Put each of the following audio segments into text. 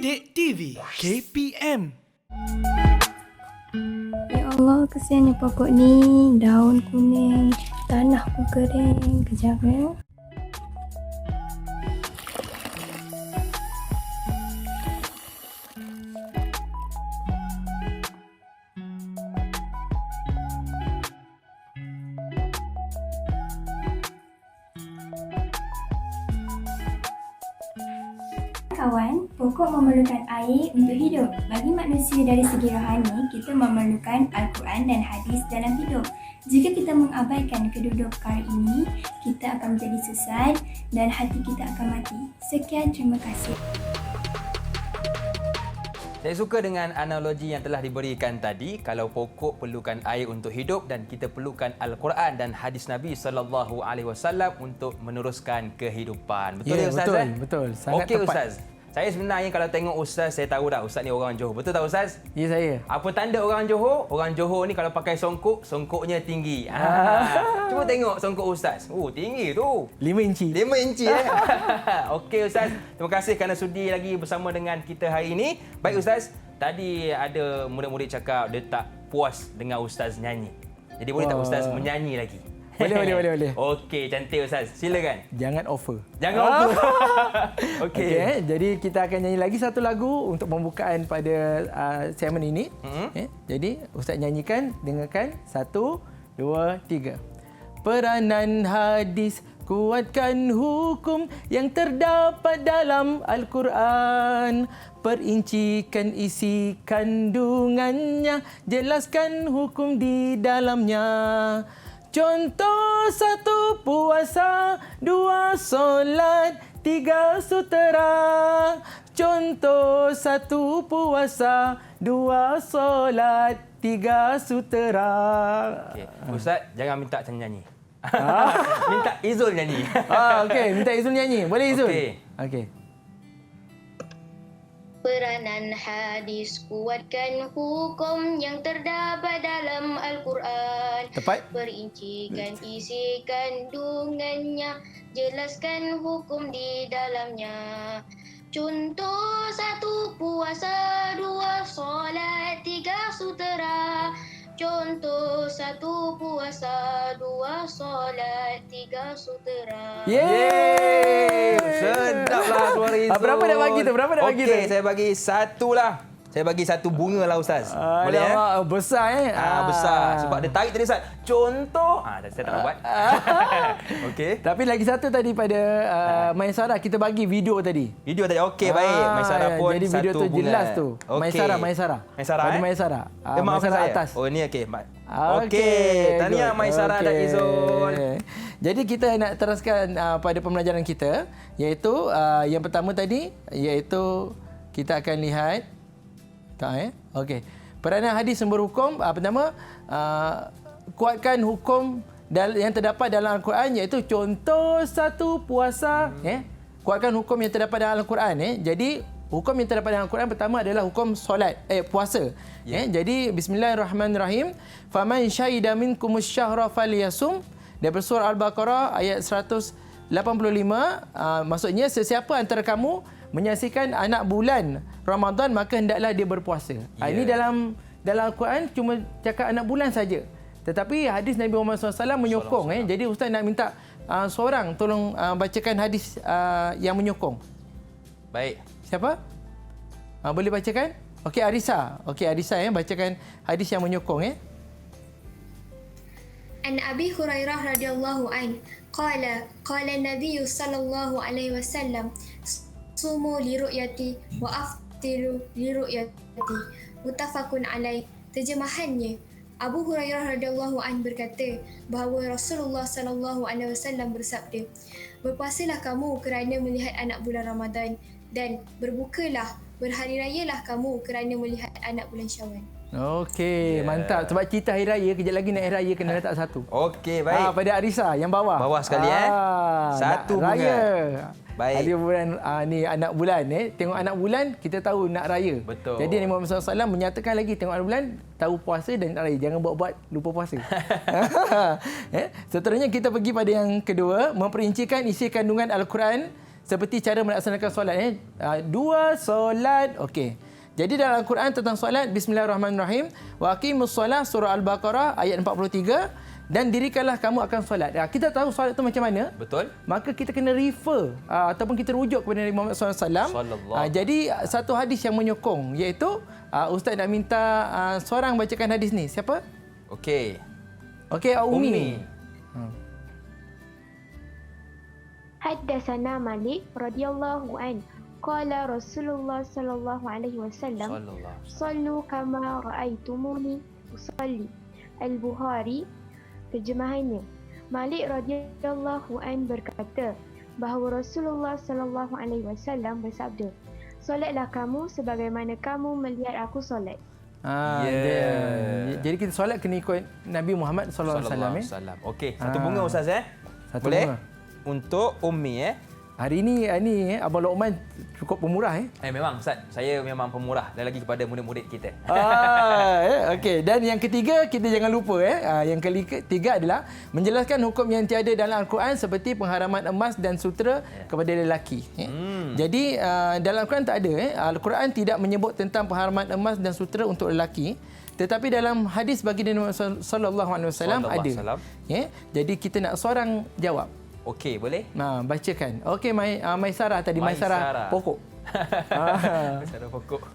Didik TV KPM. Ya Allah, kesiannya pokok ni. Daun kuning, tanah pun kering. Kejap ya. Kawan, pokok memerlukan air untuk hidup. Bagi manusia dari segi rohani, kita memerlukan Al-Quran dan hadis dalam hidup. Jika kita mengabaikan kedua-dua perkara ini, kita akan menjadi sesat dan hati kita akan mati. Sekian, terima kasih. Saya suka dengan analogi yang telah diberikan tadi, kalau pokok perlukan air untuk hidup dan kita perlukan Al-Quran dan hadis Nabi SAW untuk meneruskan kehidupan. Betul ya Ustaz? Betul. Sangat Okey tepat. Ustaz. Saya sebenarnya kalau tengok Ustaz, saya tahu dah Ustaz ni orang Johor. Betul tak Ustaz? Ya, saya. Apa tanda orang Johor? Orang Johor ni kalau pakai songkok, songkoknya tinggi. Cuba tengok songkok Ustaz. Tinggi tu. 5 inci. 5 inci Okey Ustaz, terima kasih kerana sudi lagi bersama dengan kita hari ini. Baik Ustaz, tadi ada murid-murid cakap dia tak puas dengan Ustaz nyanyi. Jadi boleh tak Ustaz menyanyi lagi? Boleh. Okey, cantik Ustaz. Silakan. Jangan offer. Jangan lupa. Okey. Jadi kita akan nyanyi lagi satu lagu untuk pembukaan pada segmen ini. Jadi Ustaz nyanyikan, dengarkan. 1, 2, 3. Peranan hadis kuatkan hukum yang terdapat dalam Al-Quran. Perincikan isi kandungannya, jelaskan hukum di dalamnya. Contoh 1 puasa, 2 solat, 3 sutera. Contoh 1 puasa, 2 solat, 3 sutera. Okey. Ustaz, jangan minta saya nyanyi. Minta Izul nyanyi. Okey, minta Izul nyanyi. Boleh Izul? Okey. Peranan hadis kuatkan hukum yang terdapat dalam Al-Quran. Tepat. Perincikan isi kandungannya, jelaskan hukum di dalamnya. Contoh 1 puasa, 2 solat, 3 sutera. Contoh 1 puasa, 2 solat, 3 sutera. Yeay! Sedaplah suara Izul. Berapa dah bagi tu? Okey, saya bagi 1 lah. Saya bagi 1 bunga lah Ustaz. Boleh Besar besar. Sebab dia tarik tadi Ustaz. Contoh. Saya tak nak buat. Okey. Tapi lagi satu tadi pada Maisara, kita bagi video tadi. Video tadi. Okey, baik. Maisara pun jadi video tu bunga. jelas tu. Okey. Maisara. Pada Maisara. Maafkan Maisara saya. atas. Oh, ni okey. Okey. Tahniah Maisara dan Izul. Jadi kita nak teruskan pada pembelajaran kita, iaitu yang pertama tadi, iaitu kita akan lihat okey. Peranan hadis sumber hukum, pertama kuatkan hukum yang terdapat dalam Al-Quran, iaitu contoh 1 puasa, kuatkan hukum yang terdapat dalam Al-Quran. Jadi hukum yang terdapat dalam Al-Quran pertama adalah hukum solat, puasa. Jadi bismillahirrahmanirrahim. Faman syahida minkumus syahra falyasum. Daripada surah Al-Baqarah ayat 185, maksudnya sesiapa antara kamu menyaksikan anak bulan Ramadan, maka hendaklah dia berpuasa. Ini dalam Al-Quran cuma cakap anak bulan saja. Tetapi hadis Nabi Muhammad SAW menyokong. Jadi Ustaz nak minta seorang tolong bacakan hadis yang menyokong. Baik. Siapa? Boleh bacakan? Okey, Arisa. Bacakan hadis yang menyokong. An Abi Hurairah radhiyallahu an qala Nabi sallallahu alaihi wasallam sumu li ru'yati wa aftiru li ru'yati muttafaqun alaih. Terjemahannya, Abu Hurairah radhiyallahu an berkata bahawa Rasulullah sallallahu alaihi wasallam bersabda, berpuasalah kamu kerana melihat anak bulan Ramadan, dan berbukalah, berhari rayalah kamu kerana melihat anak bulan Syawal. Okey, mantap. Sebab cerita hari raya, kejap lagi nak hari raya kena letak 1. Okey, baik. Pada Arisa yang bawah. Bawah sekali 1 bunga. Raya. Baik. Hari bulan ni anak bulan tengok anak bulan kita tahu nak raya. Betul. Jadi Nabi Muhammad SAW menyatakan lagi, tengok anak bulan tahu puasa dan nak raya. Jangan buat-buat lupa puasa. Seterusnya kita pergi pada yang kedua, memperincikan isi kandungan Al-Quran seperti cara melaksanakan solat. 2 solat. Okey. Jadi dalam Al-Quran tentang solat, Bismillahirrahmanirrahim. Wa aqimus solah, surah Al-Baqarah ayat 43. Dan dirikanlah kamu akan solat. Kita tahu solat tu macam mana? Betul. Maka kita kena refer ataupun kita rujuk kepada Nabi Muhammad SAW. Jadi satu hadis yang menyokong, iaitu Ustaz nak minta seorang bacakan hadis ni. Siapa? Okey. Okey, Umi. Haddatsana Malik radhiyallahu an qala Rasulullah sallallahu alaihi wasallam sallu kama raaitumuni usalli. Al-Bukhari. Terjemahannya, Malik radhiyallahu an berkata bahawa Rasulullah sallallahu alaihi wasallam bersabda, solatlah kamu sebagaimana kamu melihat aku solat. Jadi kita solat kena ikut Nabi Muhammad sallallahu alaihi wasallam. Okey, satu bunga Ustaz Satu boleh? bunga. Untuk Ummi Hari ini Abang Luqman cukup pemurah memang Ustaz, saya memang pemurah dan lagi kepada murid-murid kita. Okey, dan yang ketiga kita jangan lupa yang ketiga adalah menjelaskan hukum yang tiada dalam Al-Quran seperti pengharaman emas dan sutera kepada lelaki. Jadi dalam Al-Quran tak ada Al-Quran tidak menyebut tentang pengharaman emas dan sutera untuk lelaki. Tetapi dalam hadis baginda Nabi sallallahu alaihi wasallam ada. Jadi kita nak seorang jawab. Okey, boleh? Bacakan. Okey, Maisarah tadi. Maisarah pokok. Maisarah pokok.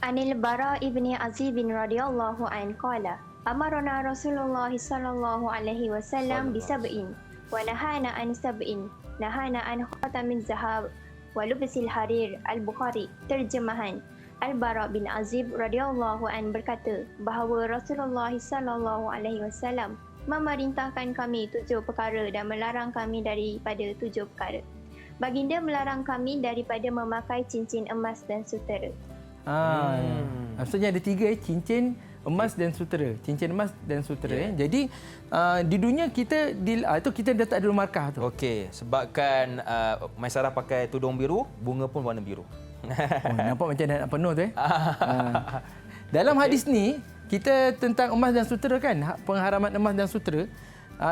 Anil Bara ibni Azib bin radhiyallahu an qala amarna Rasulullah sallallahu alaihi wasallam bi sab'in wa nahana an sab'in nahana an khatamin zahab wa lubsil harir. Al-Bukhari. Terjemahan, Al-Bara bin Azib radhiyallahu an berkata bahawa Rasulullah sallallahu alaihi wasallam memerintahkan kami 7 perkara dan melarang kami daripada 7 perkara. Baginda melarang kami daripada memakai cincin emas dan sutera. Maksudnya ada 3 cincin emas dan sutera. Cincin emas dan sutera. Jadi di dunia kita itu kita dah tak ada markah tu. Okey, sebabkan Maisarah pakai tudung biru, bunga pun warna biru. Nampak macam dah nak penuh tu Dalam hadis ni kita tentang emas dan sutera kan, pengharaman emas dan sutera.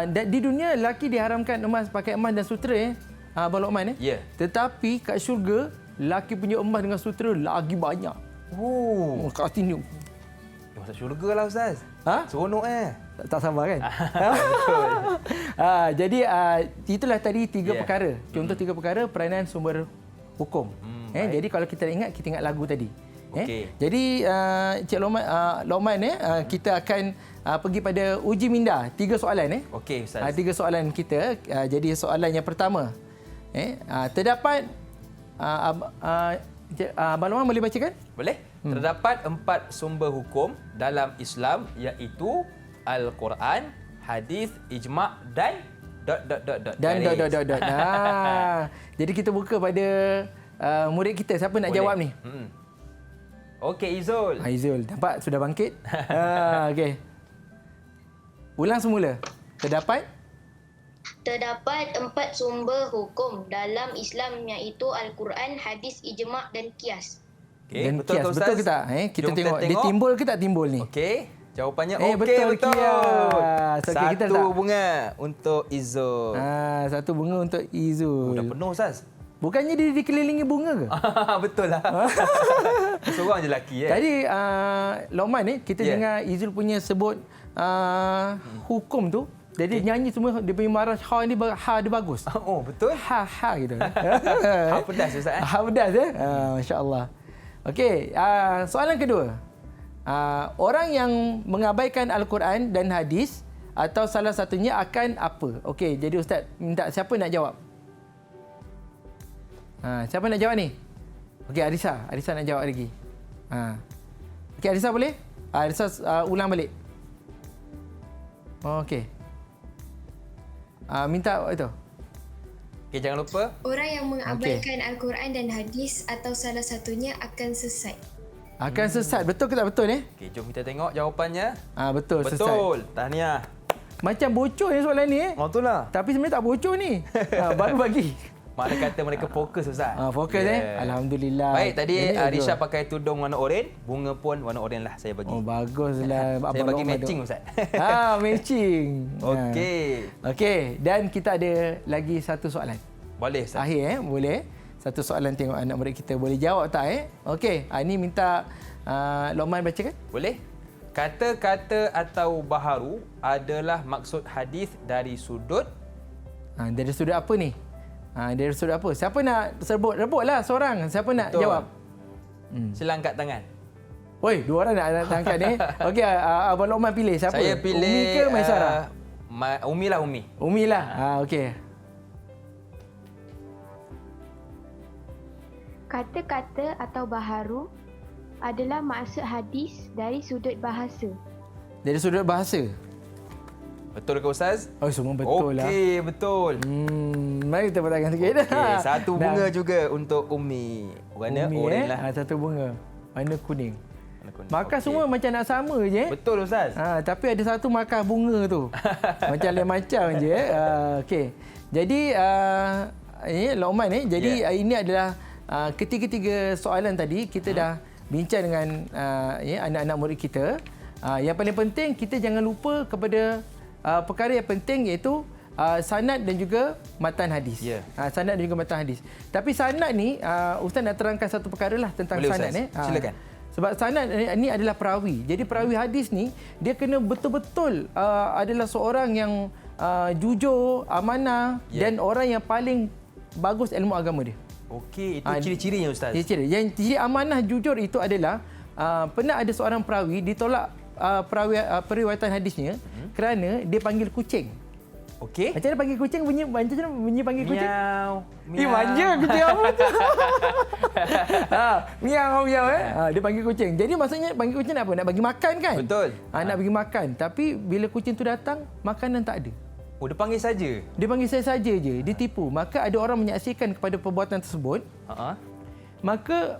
Di dunia lelaki diharamkan pakai emas dan sutera Abang Luqman Tetapi kat syurga lelaki punya emas dengan sutera lagi banyak. Kat sini. Masuk syurga lah Ustaz. Seronok Tak sabar kan? Jadi itulah tadi 3 perkara. Contoh 3 perkara peranan sumber hukum. Jadi kalau kita ingat lagu tadi. Jadi Cik Luqman kita akan pergi pada uji minda 3 soalan Okey Ustaz. 3 soalan kita. Jadi soalan yang pertama terdapat Abang Luqman boleh bacakan? Boleh. Terdapat 4 sumber hukum dalam Islam iaitu Al-Quran, hadis, ijma' dan ... Jadi kita buka pada murid kita. Siapa nak jawab ni? Okey, Izul. Izul, nampak sudah bangkit. Okey. Ulang semula. Terdapat 4 sumber hukum dalam Islam iaitu Al-Quran, hadis, ijma' dan qiyas. Okey, dan betul kias. Ustaz? Betul ke tak? Kita tengok dia timbul ke tak timbul ni? Okey, jawapannya betul. Kias. Okay, kita satu bunga untuk Izul. 1 bunga untuk Izul. Dah penuh Ustaz. Bukannya dia dikelilingi bunga ke? Betul lah. Seorang je lelaki Tadi Luqman kita dengar Izul punya sebut hukum tu. Jadi nyanyi semua dia punya marah ni dia bagus. Betul. Ha gitu. Pedas Ustaz Pedas masya-Allah. Okey, soalan kedua. Orang yang mengabaikan Al-Quran dan hadis atau salah satunya akan apa? Okey, jadi Ustaz minta siapa nak jawab? Siapa nak jawab ni? Okey, Arisa. Arisa nak jawab lagi. Okey, Arisa boleh? Arisa ulang balik. Okey. Minta itu. Okey, jangan lupa. Orang yang mengabaikan Al-Quran dan hadis atau salah satunya akan sesat. Akan sesat. Betul ke tak betul ni? Okey, jom kita tengok jawapannya. Betul, sesat. Betul. Tahniah. Macam bocor ni soalan ni Itulah. Tapi sebenarnya tak bocor ni. Baru bagi. Mana kata mereka fokus Ustaz. Fokus Alhamdulillah. Baik, tadi Arisha pakai tudung warna oranye, bunga pun warna oranye lah saya bagi. Baguslah. Saya bagi matching Ustaz. Matching. Okey. Okey, dan kita ada lagi 1 soalan. Boleh, Ustaz. Akhir boleh. Satu soalan tengok anak murid kita boleh jawab tak Okey, ini minta Luqman bacakan. Boleh? Kata-kata atau baharu adalah maksud hadis dari sudut. Dari sudut apa ni? Dari sudut apa? Siapa nak sebut? Rebutlah seorang. Siapa nak Betul. jawab? Sila angkat tangan. Oi, dua orang nak angkat ni. Okey, Abang Luqman pilih siapa? Saya pilih Umi ke Maisarah? Umi lah, Umi. Umi lah. Okey. Kata-kata atau baharu adalah maksud hadis dari sudut bahasa. Dari sudut bahasa. Betul ke Ustaz? Oh, semua betul lah. Okey, betul. Mari kita bertangan sikit. Okey, satu bunga juga untuk Umi. Warna Umi, oren lah. Satu bunga. Warna kuning. Warna kuning. Markah Okey. semua macam nak sama je. Betul Ustaz. Tapi ada satu markah bunga tu. Macam lain macam je. Okey. Jadi, Luqman jadi ini adalah ketiga-tiga soalan tadi kita dah bincang dengan anak-anak murid kita. Yang paling penting kita jangan lupa kepada perkara yang penting iaitu sanad dan juga matan hadis. Ya. Sanad dan juga matan hadis. Tapi sanad ni Ustaz nak terangkan satu perkara lah tentang Boleh, sanad Ustaz. Silakan. Sebab sanad ni adalah perawi. Jadi perawi hadis ni dia kena betul-betul adalah seorang yang jujur, amanah dan orang yang paling bagus ilmu agama dia. Okey, itu ciri-cirinya Ustaz. Ciri. Yang ciri amanah jujur itu adalah pernah ada seorang perawi ditolak periwayatan hadisnya kerana dia panggil kucing. Okey. Macam mana panggil kucing? Bunyi panggil kucing? Miau. Manja kucing apa tu? Miau. Dia panggil kucing. Jadi maksudnya panggil kucing nak apa? Nak bagi makan kan? Betul. Nak bagi makan. Tapi bila kucing tu datang, makanan tak ada. Oh, dia panggil saja. Dia panggil saya saja je, ditipu. Maka ada orang menyaksikan kepada perbuatan tersebut. Maka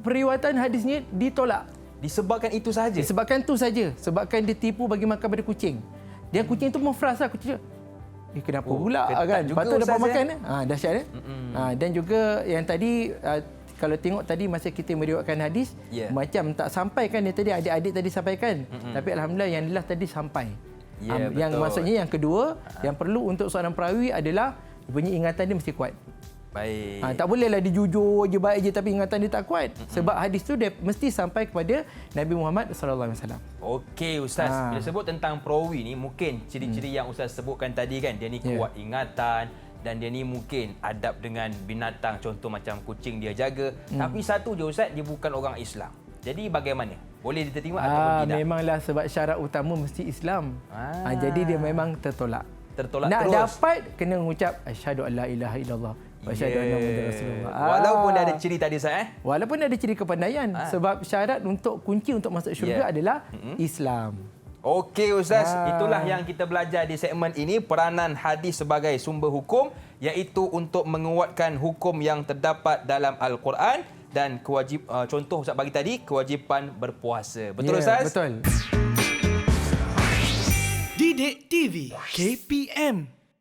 periwayatan hadisnya ditolak. Disebabkan itu sahaja. Disebabkan tu saja. Sebabkan dia tipu bagi makan pada kucing. Dan kucing tu memfras lah kucing. Kenapa pula kan? Patut dapat makan. Dahsyat dan juga yang tadi kalau tengok tadi masa kita meriwayatkan hadis, macam tak sampai kan dia tadi adik-adik tadi sampaikan. Tapi alhamdulillah yang last tadi sampai. Yang maksudnya yang kedua yang perlu untuk seorang perawi adalah punya ingatan dia mesti kuat. Baik. Tak bolehlah dia jujur je baik je tapi ingatan dia tak kuat. Sebab hadis tu dia mesti sampai kepada Nabi Muhammad sallallahu alaihi wasallam. Okey Ustaz, bila sebut tentang perawi ni mungkin ciri-ciri yang Ustaz sebutkan tadi kan, dia ni kuat ingatan dan dia ni mungkin adab dengan binatang, contoh macam kucing dia jaga. Tapi satu je Ustaz, dia bukan orang Islam. Jadi bagaimana? Boleh diterima ataupun tidak? Memanglah sebab syarat utama mesti Islam. Jadi dia memang tertolak. Nak terus. dapat kena mengucap asyhadu alla ilaha illallah wa asyhadu anna muhammadar rasulullah. Walaupun dia ada ciri tadi Ustaz Walaupun ada ciri kepandaian. Sebab syarat untuk kunci untuk masuk syurga adalah Islam. Okey Ustaz, itulah yang kita belajar di segmen ini, peranan hadis sebagai sumber hukum, iaitu untuk menguatkan hukum yang terdapat dalam Al-Quran dan contoh Ustaz bagi tadi, kewajipan berpuasa. Betul Ustaz? Betul. Didik TV KPM